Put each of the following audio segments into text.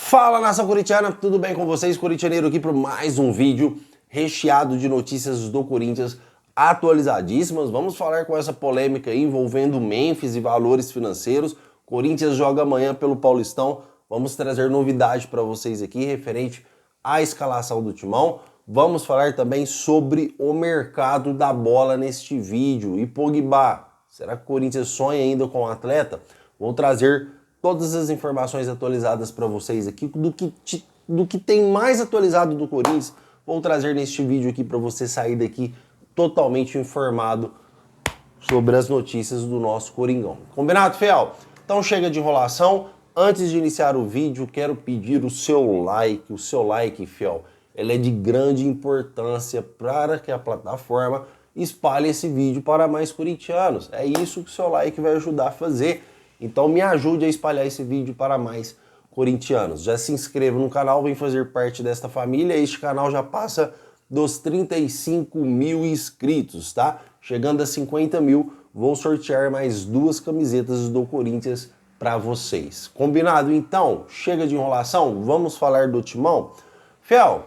Fala, nação corintiana, tudo bem com vocês? Corintianeiro aqui para mais um vídeo recheado de notícias do Corinthians atualizadíssimas. Vamos falar com essa polêmica aí envolvendo Memphis e valores financeiros. Corinthians joga amanhã pelo Paulistão. Vamos trazer novidade para vocês aqui referente à escalação do Timão. Vamos falar também sobre o mercado da bola neste vídeo. E Pogba, será que o Corinthians sonha ainda com o atleta? Vou trazer todas as informações atualizadas para vocês aqui, do que tem mais atualizado do Corinthians, vou trazer neste vídeo aqui para você sair daqui totalmente informado sobre as notícias do nosso Coringão. Combinado, fiel? Então chega de enrolação. Antes de iniciar o vídeo, quero pedir o seu like, fiel. Ele é de grande importância para que a plataforma espalhe esse vídeo para mais corintianos. É isso que o seu like vai ajudar a fazer. Então me ajude a espalhar esse vídeo para mais corintianos. Já se inscreva no canal, vem fazer parte desta família. Este canal já passa dos 35 mil inscritos, tá? Chegando a 50 mil, vou sortear mais 2 camisetas do Corinthians para vocês. Combinado? Então, chega de enrolação, vamos falar do Timão? Fiel,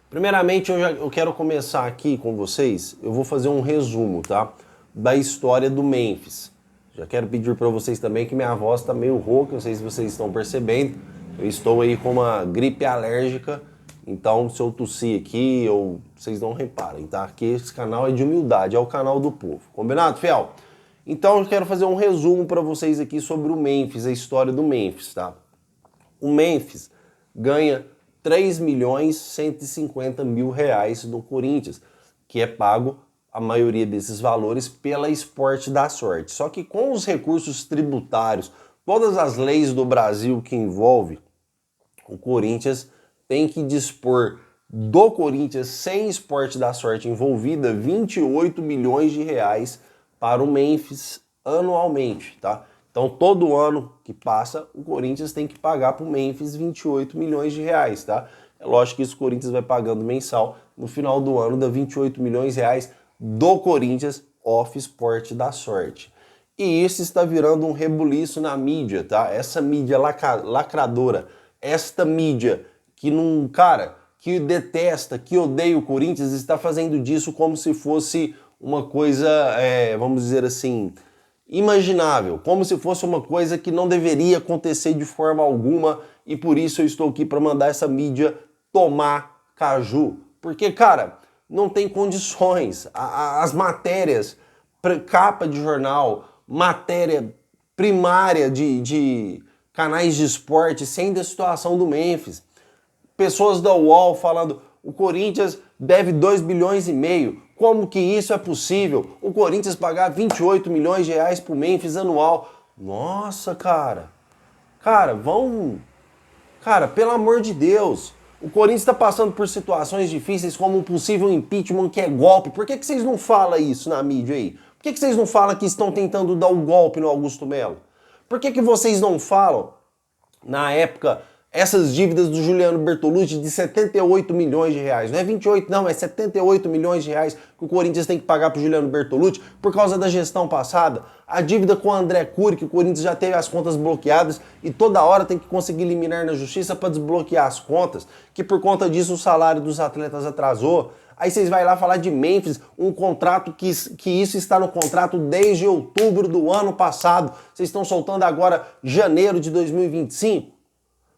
primeiramente eu quero começar aqui com vocês, eu vou fazer um resumo, tá? Da história do Memphis. Já quero pedir para vocês também que minha voz está meio rouca, não sei se vocês estão percebendo. Eu estou aí com uma gripe alérgica, então se eu tossir aqui, vocês não reparem, tá? Porque esse canal é de humildade, é o canal do povo. Combinado, fiel? Então eu quero fazer um resumo para vocês aqui sobre o Memphis, a história do Memphis, tá? O Memphis ganha 3.150.000 reais do Corinthians, que é pago a maioria desses valores pela Esporte da Sorte. Só que com os recursos tributários, todas as leis do Brasil que envolve, o Corinthians tem que dispor do Corinthians, sem Esporte da Sorte envolvida, 28 milhões de reais para o Memphis anualmente, tá? Então todo ano que passa, o Corinthians tem que pagar para o Memphis 28 milhões de reais, tá? É lógico que isso o Corinthians vai pagando mensal, no final do ano dá 28 milhões de reais do Corinthians off Esporte da Sorte. E isso está virando um rebuliço na mídia, tá? Essa mídia lacradora, esta mídia que não, cara, que detesta, que odeia o Corinthians, está fazendo disso como se fosse uma coisa, vamos dizer assim, imaginável, como se fosse uma coisa que não deveria acontecer de forma alguma, e por isso eu estou aqui para mandar essa mídia tomar caju. Porque, cara, não tem condições. As matérias, capa de jornal, matéria primária de canais de esporte, sem da situação do Memphis. Pessoas da UOL falando, o Corinthians deve 2,5 bilhões. Como que isso é possível? O Corinthians pagar 28 milhões de reais pro Memphis anual. Nossa, cara. Cara, Cara, pelo amor de Deus. O Corinthians está passando por situações difíceis como um possível impeachment que é golpe. Por que vocês não falam isso na mídia aí? Por que vocês não falam que estão tentando dar um golpe no Augusto Melo? Por que vocês não falam, na época, essas dívidas do Juliano Bertolucci de 78 milhões de reais? Não é 28 não, é 78 milhões de reais que o Corinthians tem que pagar para o Juliano Bertolucci por causa da gestão passada. A dívida com o André Cury, que o Corinthians já teve as contas bloqueadas e toda hora tem que conseguir eliminar na justiça para desbloquear as contas, que por conta disso o salário dos atletas atrasou. Aí vocês vão lá falar de Memphis, um contrato que isso está no contrato desde outubro do ano passado. Vocês estão soltando agora janeiro de 2025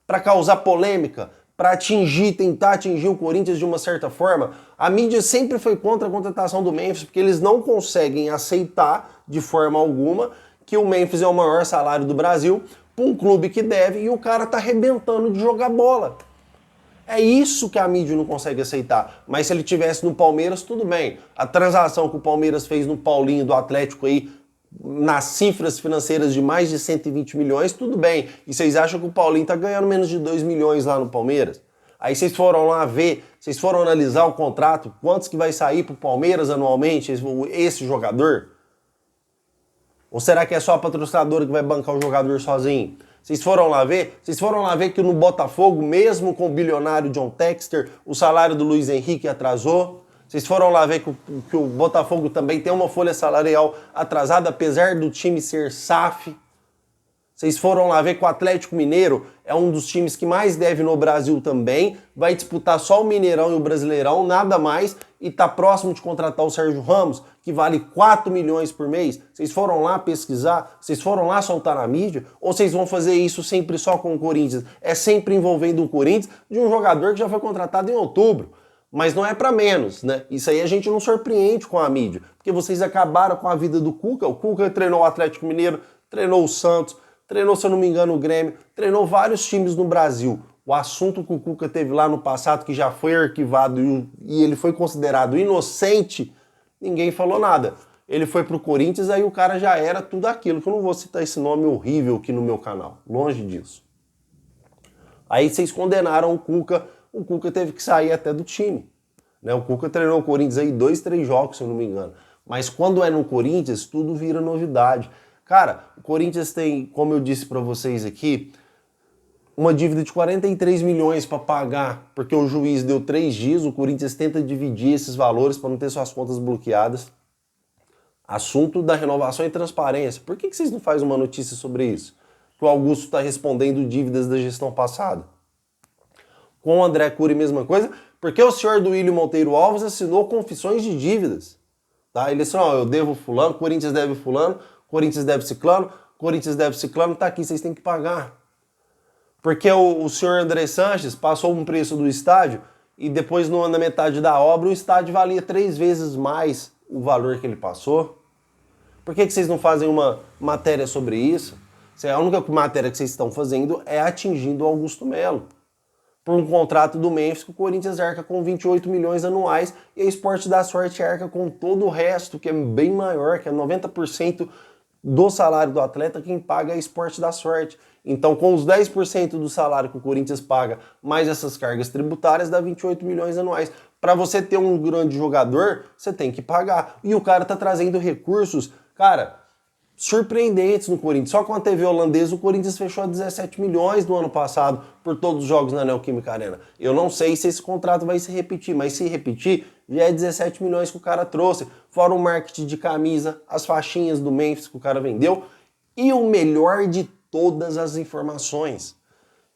para causar polêmica, para tentar atingir o Corinthians de uma certa forma. A mídia sempre foi contra a contratação do Memphis, porque eles não conseguem aceitar de forma alguma que o Memphis é o maior salário do Brasil para um clube que deve e o cara tá arrebentando de jogar bola. É isso que a mídia não consegue aceitar. Mas se ele tivesse no Palmeiras, tudo bem. A transação que o Palmeiras fez no Paulinho do Atlético aí, nas cifras financeiras de mais de 120 milhões, tudo bem. E vocês acham que o Paulinho tá ganhando menos de 2 milhões lá no Palmeiras? Aí vocês foram lá ver, vocês foram analisar o contrato, quantos que vai sair pro Palmeiras anualmente, esse jogador? Ou será que é só a patrocinadora que vai bancar o jogador sozinho? Vocês foram lá ver? Vocês foram lá ver que no Botafogo, mesmo com o bilionário John Textor, o salário do Luiz Henrique atrasou? Vocês foram lá ver que o Botafogo também tem uma folha salarial atrasada, apesar do time ser SAF? Vocês foram lá ver que o Atlético Mineiro é um dos times que mais deve no Brasil também, vai disputar só o Mineirão e o Brasileirão, nada mais, e tá próximo de contratar o Sérgio Ramos, que vale 4 milhões por mês. Vocês foram lá pesquisar? Vocês foram lá soltar na mídia? Ou vocês vão fazer isso sempre só com o Corinthians? É sempre envolvendo o Corinthians de um jogador que já foi contratado em outubro. Mas não é para menos, né? Isso aí a gente não surpreende com a mídia, porque vocês acabaram com a vida do Cuca. O Cuca treinou o Atlético Mineiro, treinou o Santos, treinou, se eu não me engano, o Grêmio, treinou vários times no Brasil. O assunto que o Cuca teve lá no passado, que já foi arquivado e ele foi considerado inocente, ninguém falou nada. Ele foi pro Corinthians, aí o cara já era tudo aquilo, que eu não vou citar esse nome horrível aqui no meu canal, longe disso. Aí vocês condenaram o Cuca teve que sair até do time. Né? O Cuca treinou o Corinthians aí 2, 3 jogos, se eu não me engano. Mas quando é no Corinthians, tudo vira novidade. Cara, o Corinthians tem, como eu disse para vocês aqui, uma dívida de 43 milhões para pagar, porque o juiz deu 3 dias, o Corinthians tenta dividir esses valores para não ter suas contas bloqueadas. Assunto da renovação e transparência. Por que vocês não fazem uma notícia sobre isso? Que o Augusto está respondendo dívidas da gestão passada. Com o André Cury, mesma coisa, porque o senhor Duílio Monteiro Alves assinou confissões de dívidas. Tá? Ele disse, eu devo fulano, Corinthians deve fulano, Corinthians deve ciclano, Corinthians deve ciclano, tá aqui, vocês têm que pagar. Porque o senhor André Sanches passou um preço do estádio e depois, na metade da obra, o estádio valia 3 vezes mais o valor que ele passou. Por que vocês não fazem uma matéria sobre isso? A única matéria que vocês estão fazendo é atingindo o Augusto Melo. Por um contrato do Memphis que o Corinthians arca com 28 milhões anuais e a Esporte da Sorte arca com todo o resto, que é bem maior, que é 90% do salário do atleta, quem paga é a Esporte da Sorte. Então, com os 10% do salário que o Corinthians paga, mais essas cargas tributárias, dá 28 milhões anuais. Para você ter um grande jogador, você tem que pagar. E o cara tá trazendo recursos, cara, surpreendentes no Corinthians. Só com a TV holandesa, o Corinthians fechou 17 milhões no ano passado por todos os jogos na Neoquímica Arena. Eu não sei se esse contrato vai se repetir, mas se repetir, já é 17 milhões que o cara trouxe. Fora o marketing de camisa, as faixinhas do Memphis que o cara vendeu. E o melhor de todas as informações.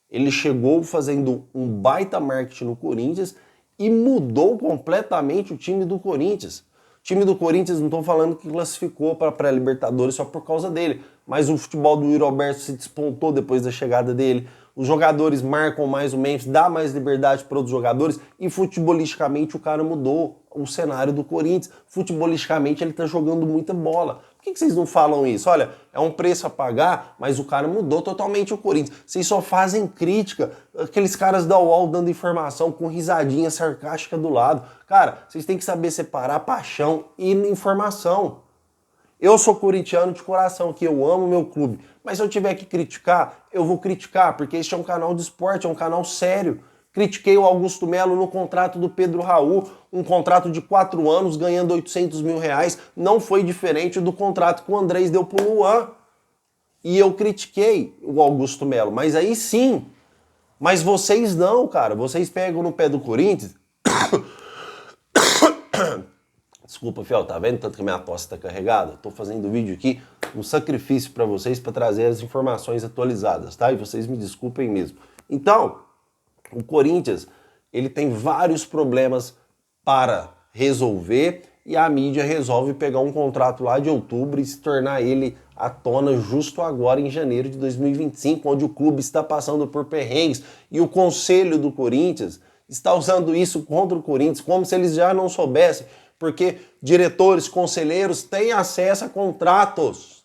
Ele chegou fazendo um baita marketing no Corinthians e mudou completamente o time do Corinthians. O time do Corinthians, não estou falando que classificou para a pré-Libertadores só por causa dele, mas o futebol do Yuri Alberto se despontou depois da chegada dele. Os jogadores marcam mais o Memphis, dá mais liberdade para outros jogadores e futebolisticamente o cara mudou o cenário do Corinthians. Futebolisticamente ele está jogando muita bola. Por que vocês não falam isso? Olha, é um preço a pagar, mas o cara mudou totalmente o Corinthians. Vocês só fazem crítica, aqueles caras da UOL dando informação com risadinha sarcástica do lado. Cara, vocês têm que saber separar paixão e informação. Eu sou corintiano de coração, que eu amo meu clube. Mas se eu tiver que criticar, eu vou criticar, porque este é um canal de esporte, é um canal sério. Critiquei o Augusto Melo no contrato do Pedro Raul, um contrato de 4 anos, ganhando 800 mil reais. Não foi diferente do contrato que o Andrés deu pro Luan. E eu critiquei o Augusto Melo, mas aí sim. Mas vocês não, cara. Vocês pegam no pé do Corinthians... Desculpa, fiel, tá vendo tanto que minha tosse tá carregada? Tô fazendo vídeo aqui, um sacrifício para vocês para trazer as informações atualizadas, tá? E vocês me desculpem mesmo. Então, o Corinthians, ele tem vários problemas para resolver e a mídia resolve pegar um contrato lá de outubro e se tornar ele à tona justo agora em janeiro de 2025, onde o clube está passando por perrengues e o conselho do Corinthians está usando isso contra o Corinthians, como se eles já não soubessem, porque diretores, conselheiros têm acesso a contratos.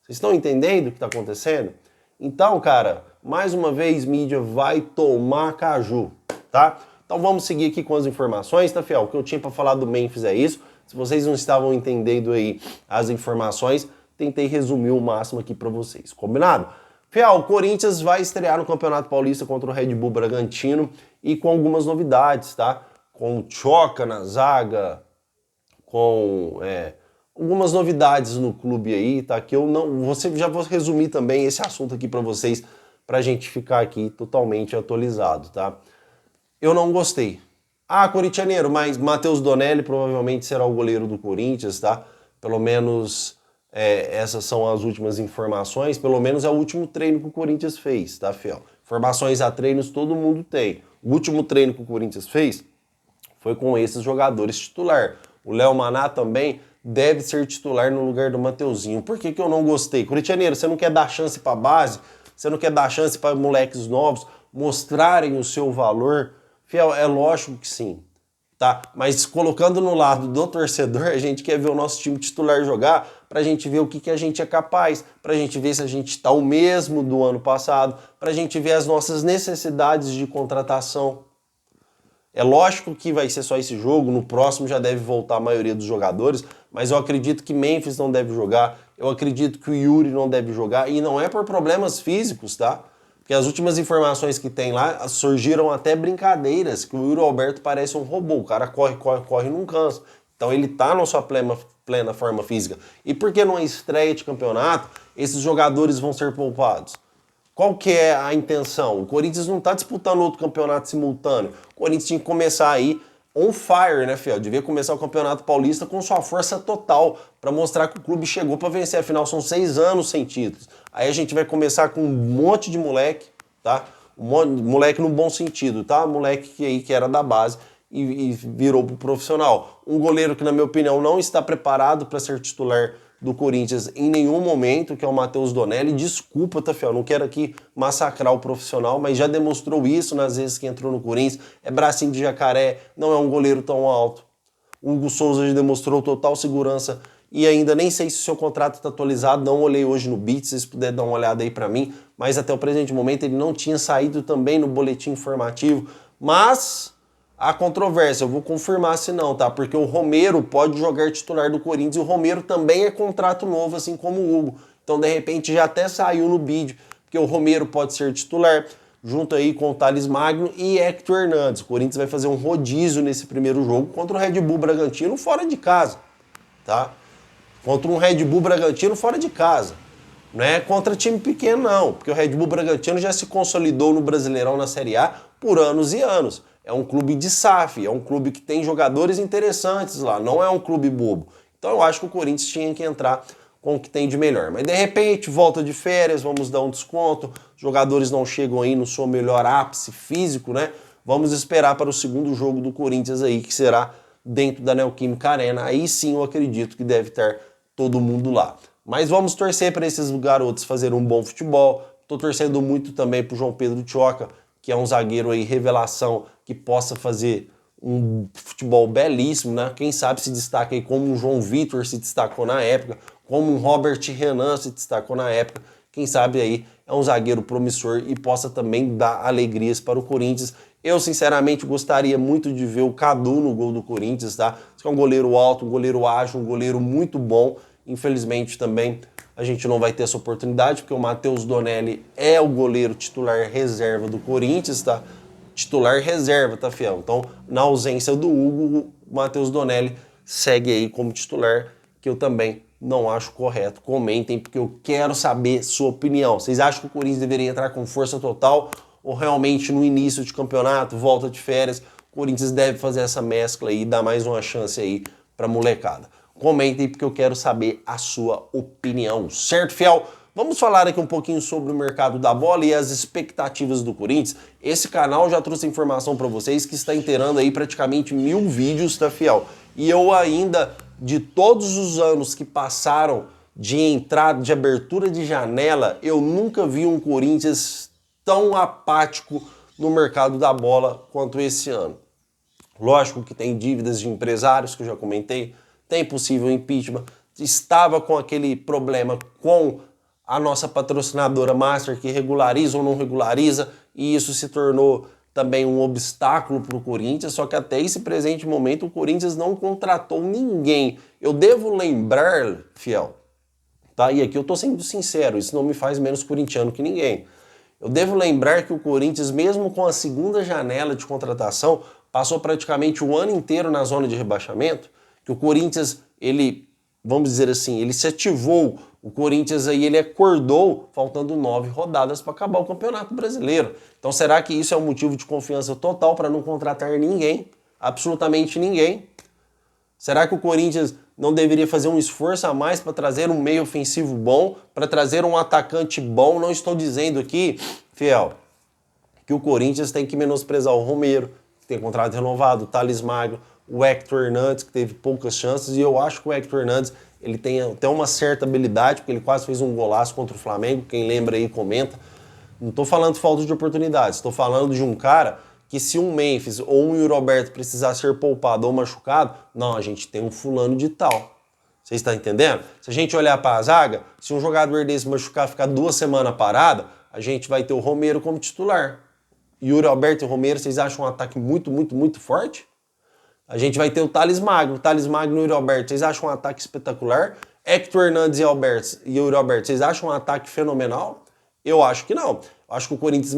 Vocês estão entendendo o que está acontecendo? Então, cara, mais uma vez, mídia vai tomar caju, tá? Então vamos seguir aqui com as informações, tá, fiel? O que eu tinha para falar do Memphis é isso. Se vocês não estavam entendendo aí as informações, tentei resumir o máximo aqui para vocês, combinado? Fiel, o Corinthians vai estrear no Campeonato Paulista contra o Red Bull Bragantino e com algumas novidades, tá? Com o Choca na zaga, com algumas novidades no clube aí, tá? Que eu não... já vou resumir também esse assunto aqui para vocês, pra gente ficar aqui totalmente atualizado, tá? Eu não gostei. Ah, corintianeiro, mas Matheus Donelli provavelmente será o goleiro do Corinthians, tá? Pelo menos essas são as últimas informações, pelo menos é o último treino que o Corinthians fez, tá, fiel? Informações a treinos todo mundo tem. O último treino que o Corinthians fez foi com esses jogadores titular. O Léo Maná também deve ser titular no lugar do Mateuzinho. Por que eu não gostei? Coritianeiro, você não quer dar chance para base? Você não quer dar chance para moleques novos mostrarem o seu valor? Fiel, é lógico que sim. Tá? Mas colocando no lado do torcedor, a gente quer ver o nosso time titular jogar pra gente ver o que a gente é capaz, pra gente ver se a gente tá o mesmo do ano passado, pra gente ver as nossas necessidades de contratação. É lógico que vai ser só esse jogo, no próximo já deve voltar a maioria dos jogadores, mas eu acredito que Memphis não deve jogar, eu acredito que o Yuri não deve jogar, e não é por problemas físicos, tá? Porque as últimas informações que tem lá surgiram até brincadeiras, que o Yuri Alberto parece um robô, o cara corre, e não cansa. Então ele tá na sua plena forma física. E por que numa estreia de campeonato, esses jogadores vão ser poupados? Qual que é a intenção? O Corinthians não tá disputando outro campeonato simultâneo. O Corinthians tinha que começar aí on fire, né, fiel? Devia começar o Campeonato Paulista com sua força total, para mostrar que o clube chegou para vencer. Afinal, são 6 anos sem títulos. Aí a gente vai começar com um monte de moleque, tá? Moleque no bom sentido, tá? Moleque que era da base e virou pro profissional. Um goleiro que, na minha opinião, não está preparado para ser titular do Corinthians em nenhum momento, que é o Matheus Donelli. Desculpa, tá, fiel? Não quero aqui massacrar o profissional, mas já demonstrou isso nas vezes que entrou no Corinthians. É bracinho de jacaré, não é um goleiro tão alto. O Hugo Souza já demonstrou total segurança e ainda nem sei se o seu contrato está atualizado, não olhei hoje no BIT, se vocês puderem dar uma olhada aí para mim, mas até o presente momento ele não tinha saído também no boletim informativo, mas há controvérsia, eu vou confirmar se não, tá? Porque o Romero pode jogar titular do Corinthians e o Romero também é contrato novo, assim como o Hugo. Então, de repente, já até saiu no bid, porque o Romero pode ser titular, junto aí com o Thales Magno e Hector Hernandes. O Corinthians vai fazer um rodízio nesse primeiro jogo contra o Red Bull Bragantino fora de casa, tá? Contra um Red Bull Bragantino fora de casa. Não é contra time pequeno, não, porque o Red Bull Bragantino já se consolidou no Brasileirão na Série A por anos e anos. É um clube de SAF, é um clube que tem jogadores interessantes lá, não é um clube bobo. Então eu acho que o Corinthians tinha que entrar com o que tem de melhor. Mas de repente, volta de férias, vamos dar um desconto, os jogadores não chegam aí no seu melhor ápice físico, né? Vamos esperar para o segundo jogo do Corinthians aí, que será dentro da Neoquímica Arena. Aí sim eu acredito que deve estar todo mundo lá. Mas vamos torcer para esses garotos fazerem um bom futebol. Estou torcendo muito também para o João Pedro Tioca, que é um zagueiro aí, revelação, que possa fazer um futebol belíssimo, né? Quem sabe se destaca aí como o João Vitor se destacou na época, como o Robert Renan se destacou na época. Quem sabe aí é um zagueiro promissor e possa também dar alegrias para o Corinthians. Eu, sinceramente, gostaria muito de ver o Cadu no gol do Corinthians, tá? É um goleiro alto, um goleiro ágil, um goleiro muito bom. Infelizmente, também a gente não vai ter essa oportunidade, porque o Matheus Donelli é o goleiro titular reserva do Corinthians, tá? Titular reserva, tá, fiel? Então, na ausência do Hugo, o Matheus Donelli segue aí como titular, que eu também não acho correto. Comentem, porque eu quero saber sua opinião. Vocês acham que o Corinthians deveria entrar com força total ou realmente no início de campeonato, volta de férias, o Corinthians deve fazer essa mescla aí e dar mais uma chance aí pra molecada? Comentem, porque eu quero saber a sua opinião, certo, fiel? Vamos falar aqui um pouquinho sobre o mercado da bola e as expectativas do Corinthians. Esse canal já trouxe informação para vocês que está inteirando aí praticamente 1000 vídeos, tá, fiel? E eu ainda, de todos os anos que passaram de entrada, de abertura de janela, eu nunca vi um Corinthians tão apático no mercado da bola quanto esse ano. Lógico que tem dívidas de empresários, que eu já comentei, tem possível impeachment, estava com aquele problema com a nossa patrocinadora Master, que regulariza ou não regulariza, e isso se tornou também um obstáculo para o Corinthians, só que até esse presente momento o Corinthians não contratou ninguém. Eu devo lembrar, fiel, tá? E aqui eu tô sendo sincero, isso não me faz menos corintiano que ninguém. Eu devo lembrar que o Corinthians, mesmo com a segunda janela de contratação, passou praticamente o ano inteiro na zona de rebaixamento, que o Corinthians, ele, vamos dizer assim, ele se ativou, o Corinthians aí, ele acordou, faltando 9 rodadas para acabar o Campeonato Brasileiro. Então será que isso é um motivo de confiança total para não contratar ninguém? Absolutamente ninguém. Será que o Corinthians não deveria fazer um esforço a mais para trazer um meio ofensivo bom, para trazer um atacante bom? Não estou dizendo aqui, fiel, que o Corinthians tem que menosprezar o Romero, que tem contrato renovado, o Thales Magno, o Hector Hernandes, que teve poucas chances, e eu acho que o Hector Hernandes ele tem até uma certa habilidade, porque ele quase fez um golaço contra o Flamengo, quem lembra aí comenta. Não estou falando de falta de oportunidades, estou falando de um cara que se um Memphis ou um Yuri Alberto precisar ser poupado ou machucado, não, a gente tem um fulano de tal. Vocês estão entendendo? Se a gente olhar para a zaga, se um jogador desse machucar, ficar 2 semanas parado, a gente vai ter o Romero como titular. Yuri Alberto e Romero, vocês acham um ataque muito, muito, muito forte? A gente vai ter o Thales Magno e o Yuri Alberto, vocês acham um ataque espetacular? Hector Hernandes e Yuri Alberto, vocês acham um ataque fenomenal? Eu acho que não. Eu acho que o Corinthians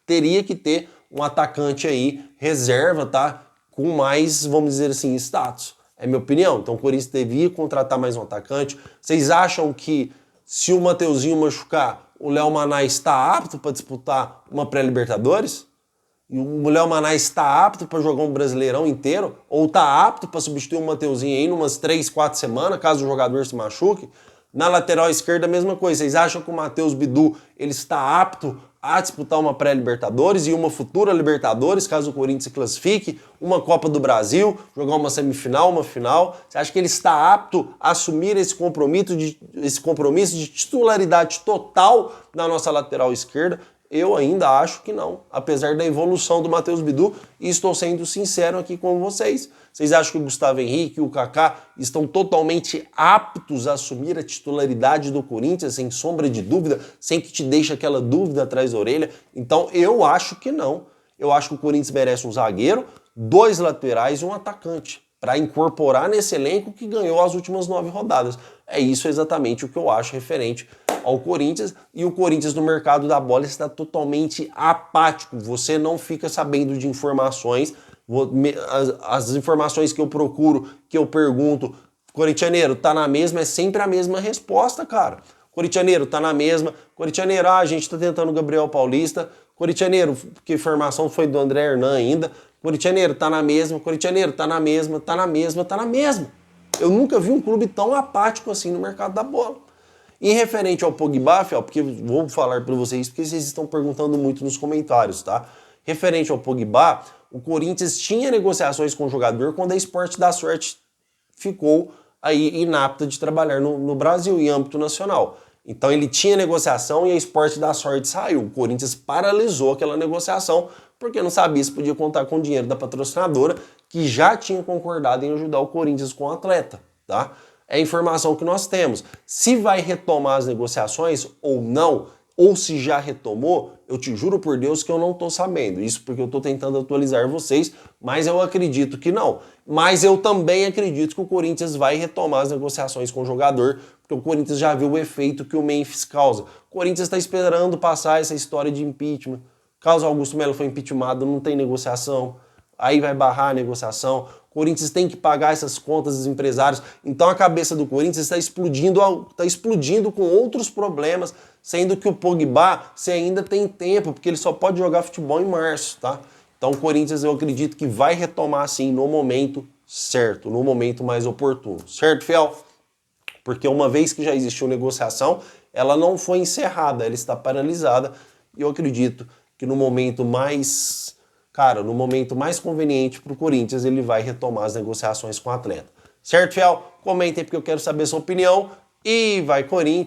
teria que ter um atacante aí, reserva, tá? Com mais, vamos dizer assim, status. É minha opinião. Então o Corinthians devia contratar mais um atacante. Vocês acham que se o Mateuzinho machucar, o Léo Maná está apto para disputar uma pré-Libertadores? E o Léo Maná está apto para jogar um Brasileirão inteiro? Ou está apto para substituir o Mateuzinho aí numas 3, 4 semanas, caso o jogador se machuque? Na lateral esquerda, a mesma coisa. Vocês acham que o Matheus Bidu ele está apto a disputar uma pré-Libertadores e uma futura Libertadores, caso o Corinthians se classifique, uma Copa do Brasil, jogar uma semifinal, uma final? Você acha que ele está apto a assumir esse compromisso de titularidade total na nossa lateral esquerda? Eu ainda acho que não, apesar da evolução do Matheus Bidu, e estou sendo sincero aqui com vocês. Vocês acham que o Gustavo Henrique e o Kaká estão totalmente aptos a assumir a titularidade do Corinthians, sem sombra de dúvida, sem que te deixe aquela dúvida atrás da orelha? Então eu acho que não. Eu acho que o Corinthians merece um zagueiro, 2 laterais e um atacante, para incorporar nesse elenco que ganhou as últimas 9 rodadas. É isso exatamente o que eu acho referente ao Corinthians, e o Corinthians no mercado da bola está totalmente apático. Você não fica sabendo de informações, as informações que eu procuro, que eu pergunto, corintianeiro, tá na mesma, é sempre a mesma resposta, cara. Corintianeiro, tá na mesma. Corintianeiro, a gente tá tentando o Gabriel Paulista. Corintianeiro, que informação foi do André Hernan ainda. Corintianeiro, tá na mesma. Corintianeiro, tá na mesma, tá na mesma, tá na mesma. Eu nunca vi um clube tão apático assim no mercado da bola. E referente ao Pogba, porque vou falar para vocês, porque vocês estão perguntando muito nos comentários, tá? Referente ao Pogba, o Corinthians tinha negociações com o jogador quando a Sport da Sorte ficou aí inapta de trabalhar no Brasil, em âmbito nacional. Então ele tinha negociação e a Sport da Sorte saiu. O Corinthians paralisou aquela negociação porque não sabia se podia contar com o dinheiro da patrocinadora, que já tinha concordado em ajudar o Corinthians com o atleta, tá? É a informação que nós temos. Se vai retomar as negociações ou não, ou se já retomou, eu te juro por Deus que eu não estou sabendo. Isso porque eu estou tentando atualizar vocês, mas eu acredito que não. Mas eu também acredito que o Corinthians vai retomar as negociações com o jogador, porque o Corinthians já viu o efeito que o Memphis causa. O Corinthians está esperando passar essa história de impeachment. Caso Augusto Melo foi impeachmentado, não tem negociação. Aí vai barrar a negociação. O Corinthians tem que pagar essas contas dos empresários. Então a cabeça do Corinthians está explodindo com outros problemas, sendo que o Pogba, você ainda tem tempo, porque ele só pode jogar futebol em março, tá? Então o Corinthians, eu acredito que vai retomar assim no momento certo, no momento mais oportuno. Certo, fiel? Porque uma vez que já existiu negociação, ela não foi encerrada, ela está paralisada. E eu acredito que no momento mais conveniente para o Corinthians, ele vai retomar as negociações com o atleta. Certo, fiel? Comentem porque eu quero saber a sua opinião. E vai, Corinthians!